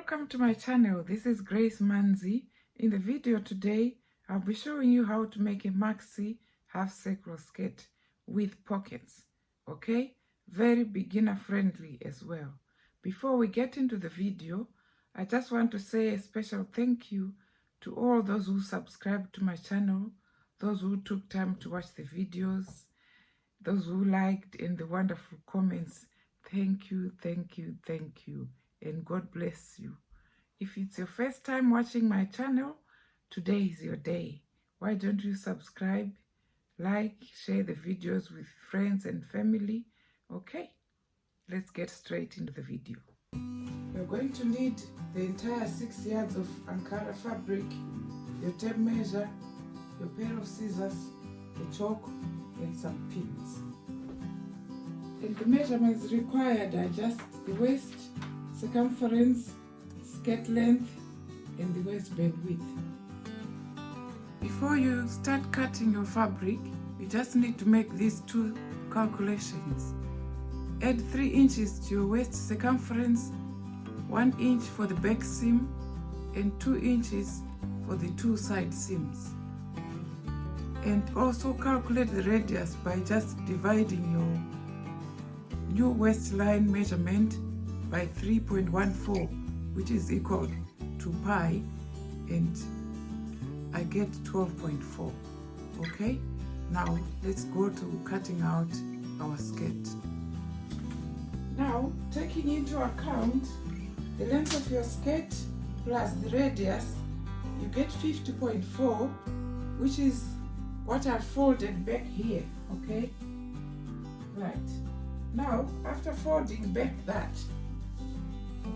Welcome to my channel. This is Grace Manzi. In the video today, I'll be showing you how to make a maxi half circle skirt with pockets. Okay, very beginner friendly as well. Before we get into the video, I just want to say a special thank you to all those who subscribed to my channel, those who took time to watch the videos, those who liked, and the wonderful comments. Thank you, thank you, thank you, and God bless you. If it's your first time watching my channel, today is your day. Why don't you subscribe, like, share the videos with friends and family? Okay, let's get straight into the video. You're going to need the entire 6 yards of Ankara fabric, your tape measure, your pair of scissors, a chalk, and some pins. And the measurements required are just the waist circumference, skirt length, and the waistband width. Before you start cutting your fabric, you just need to make these two calculations. Add 3 inches to your waist circumference, 1 inch for the back seam, and 2 inches for the 2 side seams. And also calculate the radius by just dividing your new waistline measurement by 3.14, which is equal to pi, and I get 12.4. Okay, now let's go to cutting out our skirt. Now, taking into account the length of your skirt plus the radius, you get 50.4, which is what I folded back here. Okay, right. Now, after folding back that,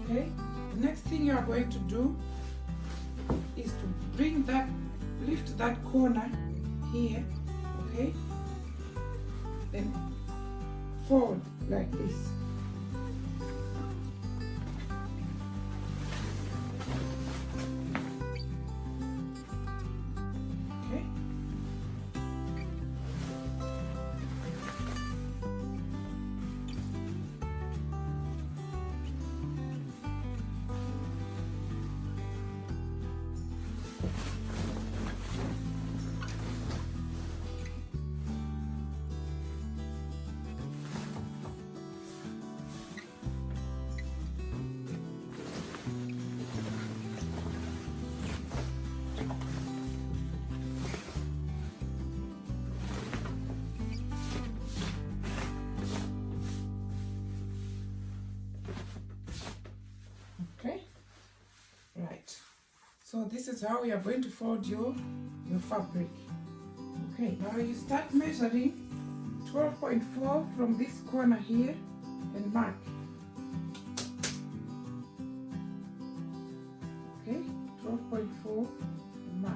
okay, the next thing you are going to do is to bring that, lift that corner here, okay, and fold like this. Okay, right. So this is how you are going to fold your fabric. Okay, now you start measuring 12.4 from this corner here and mark. Okay, 12.4 and mark.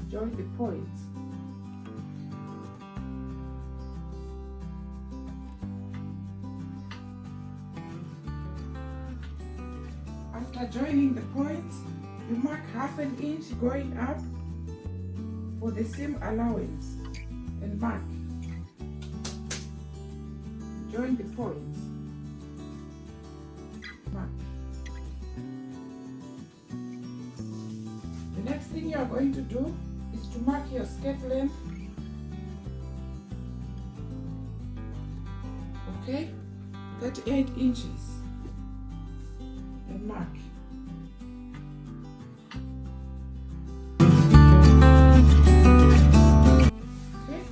Join the points. After joining the points, you mark ½ inch going up for the seam allowance and mark. Join the points. Mark. The next thing you are going to do is to mark your skirt length. Okay, 38 inches and mark. Okay,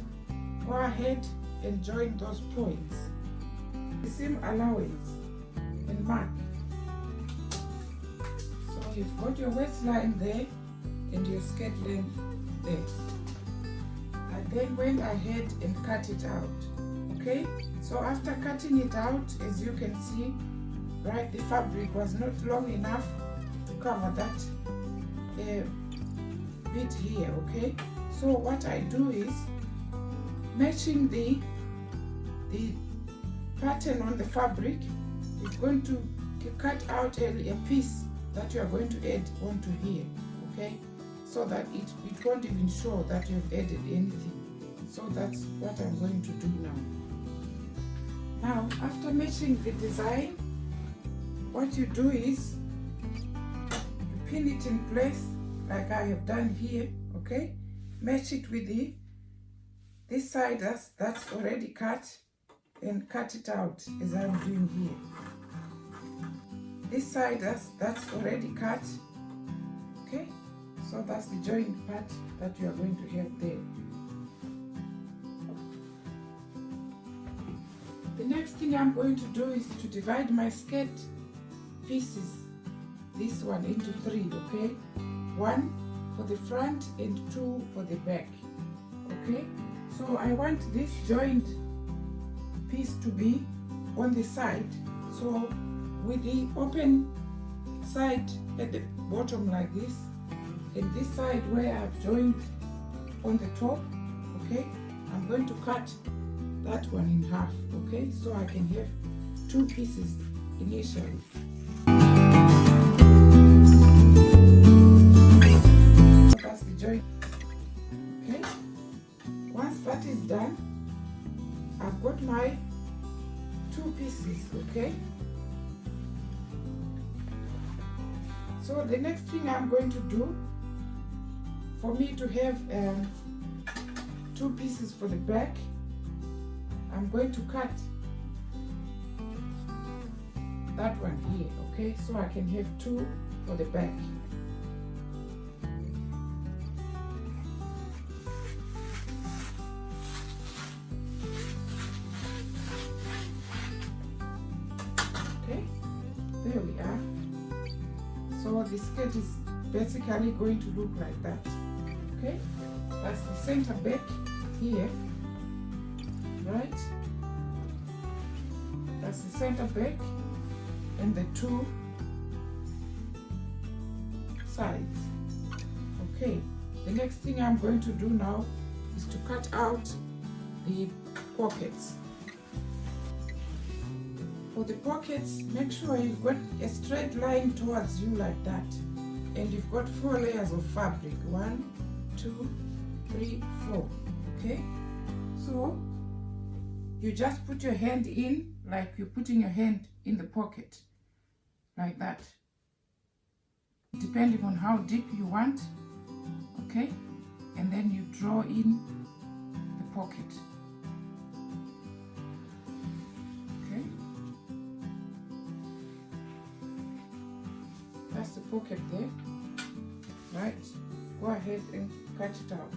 go ahead and join those points. The seam allowance and mark. So you've got your waistline there and your skirt length there. I then went ahead and cut it out. Okay, so after cutting it out, as you can see, right, the fabric was not long enough to cover that bit here. Okay, so what I do is matching the pattern on the fabric is going to cut out a piece that you are going to add onto here. okay, so that it won't even show that you've added anything. So that's what I'm going to do now. Now, after matching the design, what you do is you pin it in place like I have done here, okay? Match it with this side that's already cut, and cut it out as I'm doing here. This side that's already cut, okay? So that's the joint part that you are going to have there. The next thing I'm going to do is to divide my skirt pieces, this one, into 3, okay? 1 for the front and 2 for the back, okay? So I want this joint piece to be on the side, so with the open side at the bottom like this, and this side where I've joined on the top, okay, I'm going to cut that one in half, okay, so I can have 2 pieces initially. So that's the joint, okay. Once that is done, I've got my 2 pieces, okay. So the next thing I'm going to do, for me to have 2 pieces for the back, I'm going to cut that one here, okay, so I can have 2 for the back. Okay, there we are. So the skirt is basically going to look like that, okay. That's the center back here, right? That's the center back and the 2 sides, okay. The next thing I'm going to do now is to cut out the pockets. For the pockets, make sure you've got a straight line towards you like that, and you've got 4 layers of fabric, 1, 2, 3, 4, okay. So you just put your hand in like you're putting your hand in the pocket, like that, depending on how deep you want, okay, and then you draw in the pocket, okay. That's the pocket there, right? Go ahead and cut it out.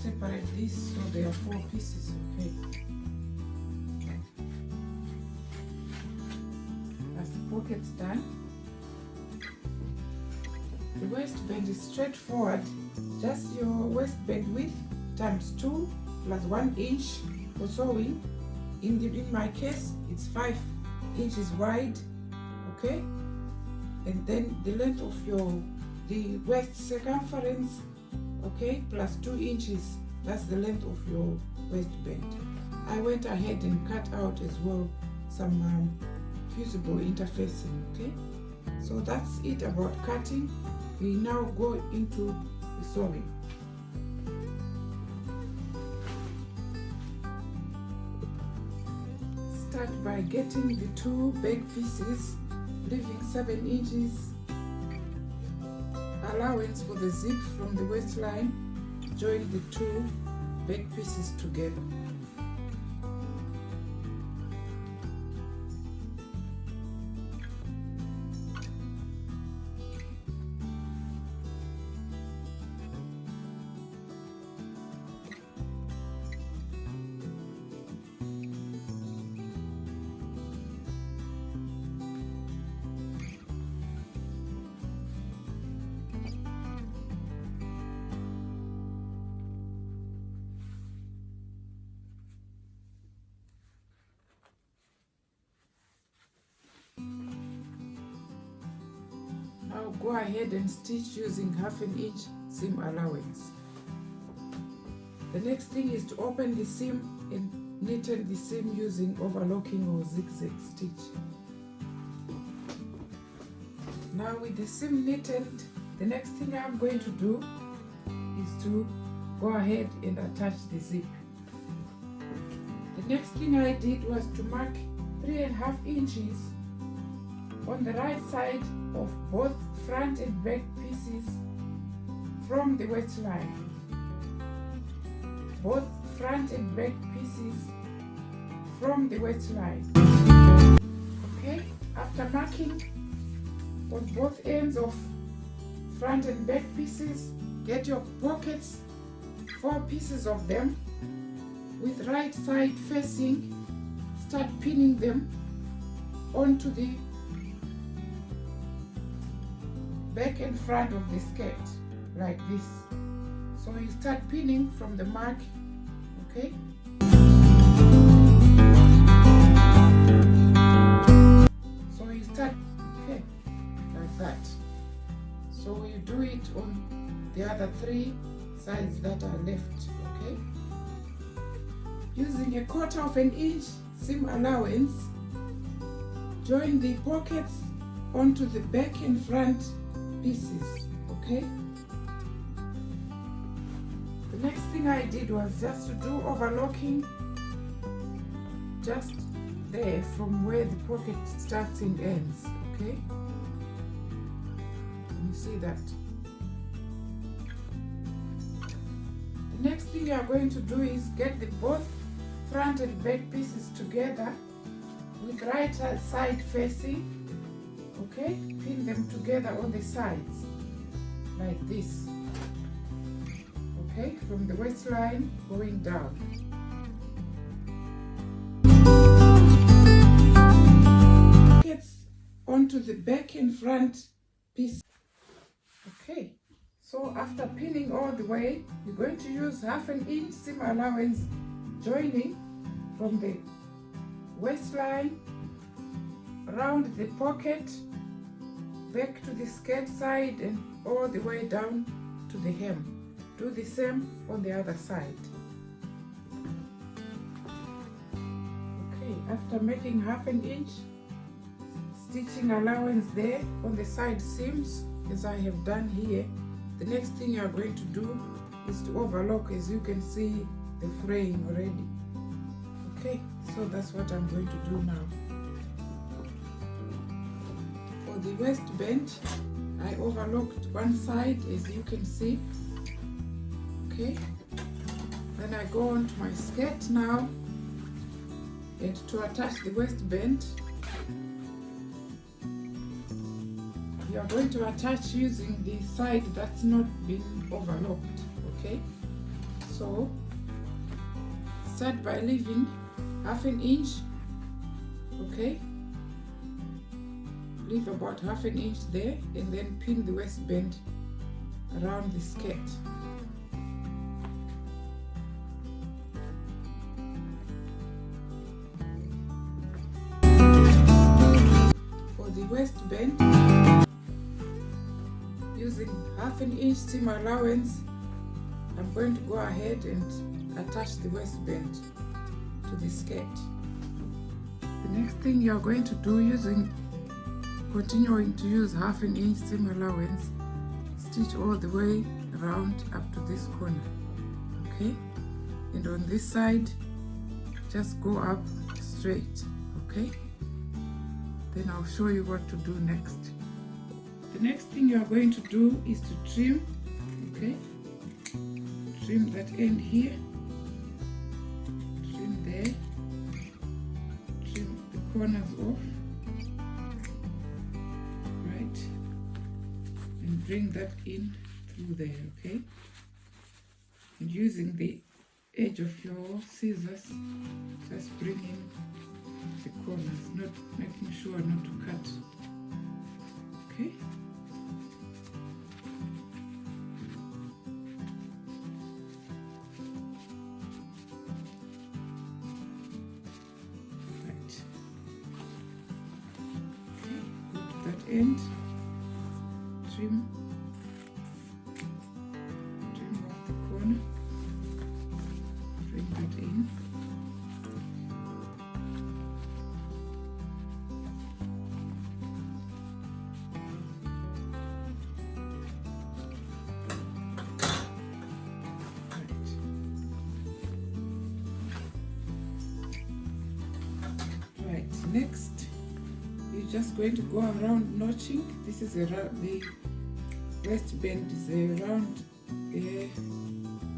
Separate this so there are 4 pieces, okay. That's the pockets done. The waistband is straightforward, just your waistband width times 2 plus 1 inch for sewing. In my case, it's 5 inches wide, okay, and then the length of the waist circumference, okay, plus 2 inches, that's the length of your waistband. I went ahead and cut out as well some fusible interfacing, okay. So that's it about cutting. We now go into the sewing. Start by getting the 2 back pieces, leaving 7 inches allowance for the zip from the waistline. Join the 2 back pieces together. go ahead and stitch using 1/2 inch seam allowance. The next thing is to open the seam and knit the seam using overlocking or zigzag stitch. Now with the seam knitted, the next thing I'm going to do is to go ahead and attach the zip. The next thing I did was to mark 3.5 inches on the right side of both front and back pieces from the waistline. Both front and back pieces from the waistline. Okay, after marking on both ends of front and back pieces, get your pockets, 4 pieces of them, with right side facing, start pinning them onto the back and front of the skirt, like this. So you start pinning from the mark, okay? So you start, okay, like that. So you do it on the other 3 sides that are left, okay? Using 1/4 inch seam allowance, join the pockets onto the back and front pieces, okay? The next thing I did was just to do overlocking just there from where the pocket starts and ends, okay? You see that? The next thing you are going to do is get the both front and back pieces together with right side facing, okay? Pin them together on the sides like this, okay? From the waistline going down. Pockets onto the back and front piece, okay? So after pinning all the way, you're going to use 1/2 inch seam allowance joining from the waistline around the pocket, back to the skirt side and all the way down to the hem. Do the same on the other side. Okay, after making 1/2 inch stitching allowance there on the side seams, as I have done here, the next thing you are going to do is to overlock, as you can see the fraying already. Okay, so that's what I'm going to do now. For the waistband, I overlocked one side, as you can see. Okay, then I go on to my skirt now, and to attach the waistband, you are going to attach using the side that's not been overlocked, okay? So start by leaving 1/2 inch, okay? Leave about 1/2 inch there and then pin the waistband around the skirt. For the waistband, using 1/2 inch seam allowance, I'm going to go ahead and attach the waistband to the skirt. The next thing you are going to do, continuing to use 1/2 inch seam allowance, stitch all the way around up to this corner, okay? And on this side, just go up straight, okay? Then I'll show you what to do next. The next thing you are going to do is to trim, okay? Trim that end here, trim there, trim the corners off, right? And bring that in through there, okay? And using the edge of your scissors, just bring in the corners, not making sure not to cut, okay? End, Next, you're just going to go around notching. This is the waistband is a round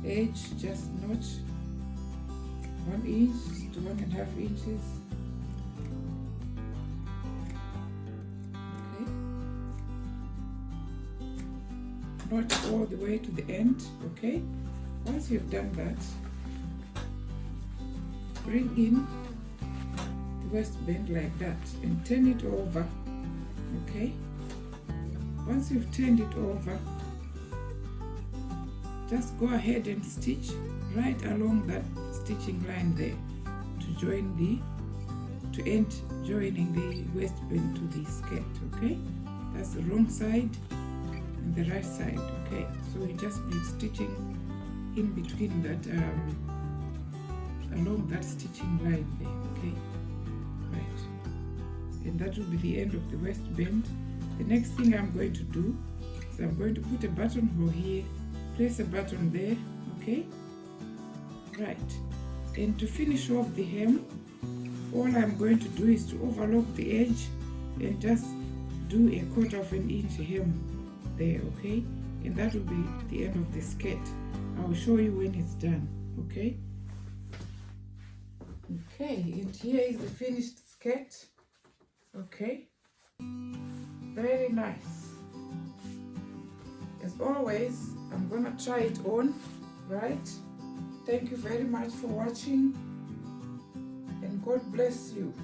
edge, just notch 1 inch to 1.5 inches. Okay. Notch all the way to the end. Okay. Once you've done that, bring in the waistband like that and turn it over. Okay. Once you've turned it over, just go ahead and stitch right along that stitching line there to end joining the waistband to the skirt. Okay, that's the wrong side and the right side. Okay, so you just be stitching in between that along that stitching line there. Okay, right, and that will be the end of the waistband. The next thing I'm going to do is I'm going to put a buttonhole here, place a button there. Okay, right, and to finish off the hem, all I'm going to do is to overlock the edge and just do a 1/4 inch hem there. Okay, and that will be the end of the skirt. I'll show you when it's done. Okay, and here is the finished skirt. Okay, very nice. As always, I'm gonna try it on, right? Thank you very much for watching, and God bless you.